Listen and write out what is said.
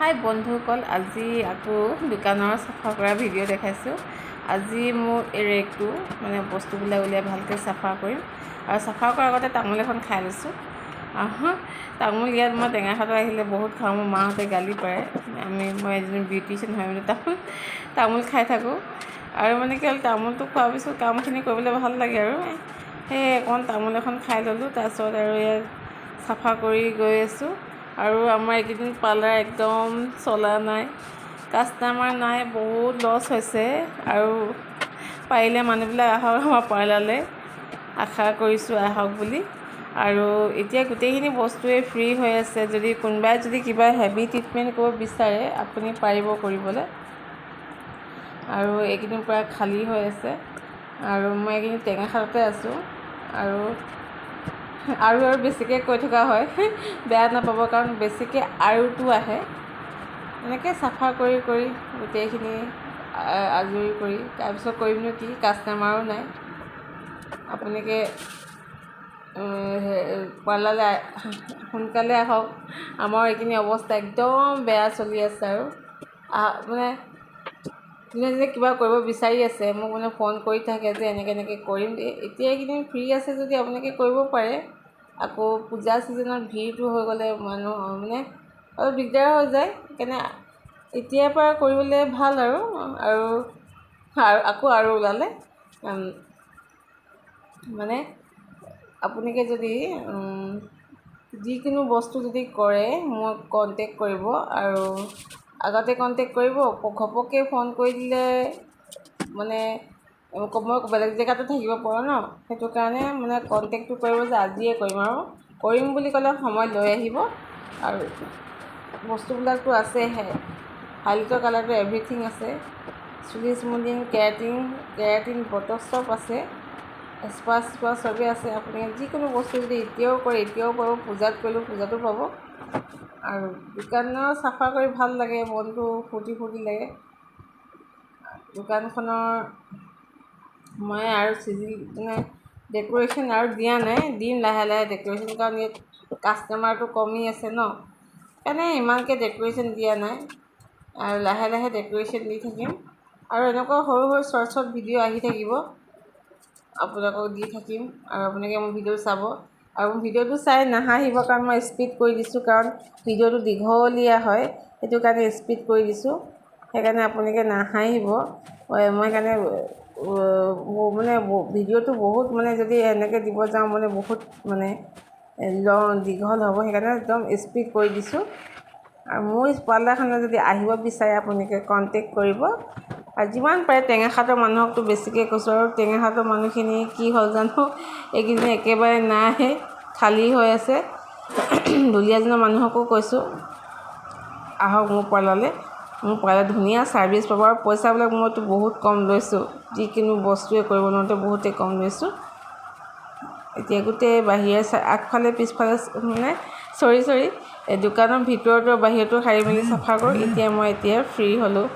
হাই বন্ধুসকল, আজি আকৌ দোকানৰ চাফা কৰা ভিডিঅ' দেখাইছোঁ। আজি মোৰ এই ৰেকটো মানে বস্তুবিলাক উলিয়াই ভালকৈ চাফা কৰিম। আৰু চাফা কৰাৰ আগতে তামোল এখন খাই লৈছোঁ। তামোল ইয়াত মই টেঙাখাটত আহিলে বহুত খাওঁ। মোৰ মাহঁতে গালি পাৰে, মই এজনী বিউটিচিয়ান হয় মানে তামোল খাই থাকোঁ। আৰু মানে কি হ'ল, তামোলটো খোৱাৰ পিছত কামখিনি কৰিবলৈ ভাল লাগে আৰু সেই অকণ তামোল এখন খাই ল'লোঁ। তাৰপিছত আৰু ইয়াত চাফা কৰি গৈ আছোঁ। আৰু আমাৰ এইকেইদিন পাৰ্লাৰ একদম চলা নাই, কাষ্টমাৰ নাই, বহুত লছ হৈছে। আৰু পাৰিলে মানুহবিলাক আহক আমাৰ পাৰ্লাৰলৈ, আশা কৰিছোঁ আহক বুলি। আৰু এতিয়া গোটেইখিনি বস্তুৱে ফ্ৰী হৈ আছে। যদি কোনোবাই কিবা হেভি ট্ৰিটমেণ্ট কৰিব বিচাৰে আপুনি পাৰিব কৰিবলৈ। আৰু এইকেইদিন প্ৰায় খালী হৈ আছে। আৰু মই এইকেইদিন টেঙাখাটতে আছোঁ। আৰু বেছিকৈ কৈ থকা হয়, বেয়া নাপাব, কাৰণ বেছিকৈ আৰুটো আহে। এনেকৈ চাফা কৰি গোটেইখিনি আজৰি কৰি তাৰপিছত কৰিমনো কি, কাষ্টমাৰো নাই। আপোনালোকে পাৰ্লাৰলৈ সোনকালে আহক। আমাৰ এইখিনি অৱস্থা একদম বেয়া চলি আছে। আৰু মানে যোনে কিবা কৰিব বিচাৰি আছে মোক মানে ফোন কৰি থাকে যে এনেকৈ কৰিম দেই। এতিয়া এইকেইদিন ফ্ৰী আছে যদি আপোনালোকে কৰিব পাৰে। আকৌ পূজা ছিজনত ভিৰটো হৈ গ'লে মানুহ মানে অলপ দিগদাৰ হৈ যায়। সেইকাৰণে এতিয়াৰ পৰা কৰিবলৈ ভাল। আৰু ওলালে মানে আপোনালোকে যদি যিকোনো বস্তু যদি কৰে মোক কণ্টেক্ট কৰিব। আৰু আগতে কণ্টেক্ট কৰিব, ঘপককৈ ফোন কৰি দিলে মানে মই বেলেগ জেগাতো থাকিব পাৰোঁ ন, সেইটো কাৰণে মানে কণ্টেক্টটো কৰিব যে আজিয়ে কৰিম। আৰু কৰিম বুলি ক'লে সময় লৈ আহিব। আৰু বস্তুবিলাকতো আছেহে, হাইলাইটৰ কালাৰটো এভৰিথিং আছে, চুলি স্মুথিং, কেৰাটিন বটল চব আছে, স্পা চবেই আছে। আপুনি যিকোনো বস্তু যদি এতিয়াও কৰে এতিয়াও পাব, পূজাত কৰিলোঁ পূজাতো পাব। আৰু দোকানৰ চাফা কৰি ভাল লাগে, মনটো ফূৰ্তি লাগে। দোকানখনৰ মই আৰু মানে ডেক'ৰেশ্যন আৰু দিয়া নাই, দিম লাহে লাহে ডেক'ৰেশ্যন, কাৰণ ইয়াত কাষ্টমাৰটো কমি আছে ন, সেইকাৰণে ইমানকৈ ডেক'ৰেশ্যন দিয়া নাই। আৰু লাহে লাহে ডেক'ৰেশ্যন দি থাকিম। আৰু এনেকুৱা সৰু শ্বৰ্ট ভিডিঅ' আহি থাকিব, আপোনালোকক দি থাকিম। আৰু আপোনালোকে মোৰ ভিডিঅ' চাব। আৰু মোৰ ভিডিঅ'টো চাই নাহাঁহিব, কাৰণ মই স্পীড কৰি দিছোঁ, কাৰণ ভিডিঅ'টো দীঘলীয়া হয়, সেইটো কাৰণে স্পীড কৰি দিছোঁ। সেইকাৰণে আপোনালোকে নাহাঁহিব। মই সেইকাৰণে মানে ভিডিঅ'টো বহুত মানে যদি এনেকৈ দিব যাওঁ মানে বহুত মানে দীঘল হ'ব, সেইকাৰণে একদম স্পীড কৰি দিছোঁ। আৰু মোৰ পাৰ্লাৰখনত যদি আহিব বিচাৰে আপোনালোকে কণ্টেক্ট কৰিব। আৰু যিমান পাৰে টেঙাখাটৰ মানুহকতো বেছিকৈ কৈছোঁ। আৰু টেঙাখাটৰ মানুহখিনি কি হ'ল জানো, এইকেইদিন একেবাৰে নাই, খালী হৈ আছে। দুলীয়াজনৰ মানুহকো কৈছোঁ আহক মোৰ পাৰ্লাৰলৈ। মোৰ পাৰ্লাৰ ধুনীয়া ছাৰ্ভিচ পাব। আৰু পইচাবিলাক মইতো বহুত কম লৈছোঁ, যিকোনো বস্তুৱে কৰিব নোৱাৰোঁতে বহুতেই কম লৈছোঁ। এতিয়া গোটেই বাহিৰে আগফালে পিছফালে মানে দোকানৰ ভিতৰতো বাহিৰতো সাৰি মেলি চাফা কৰোঁ। এতিয়া মই ফ্ৰী হ'লোঁ।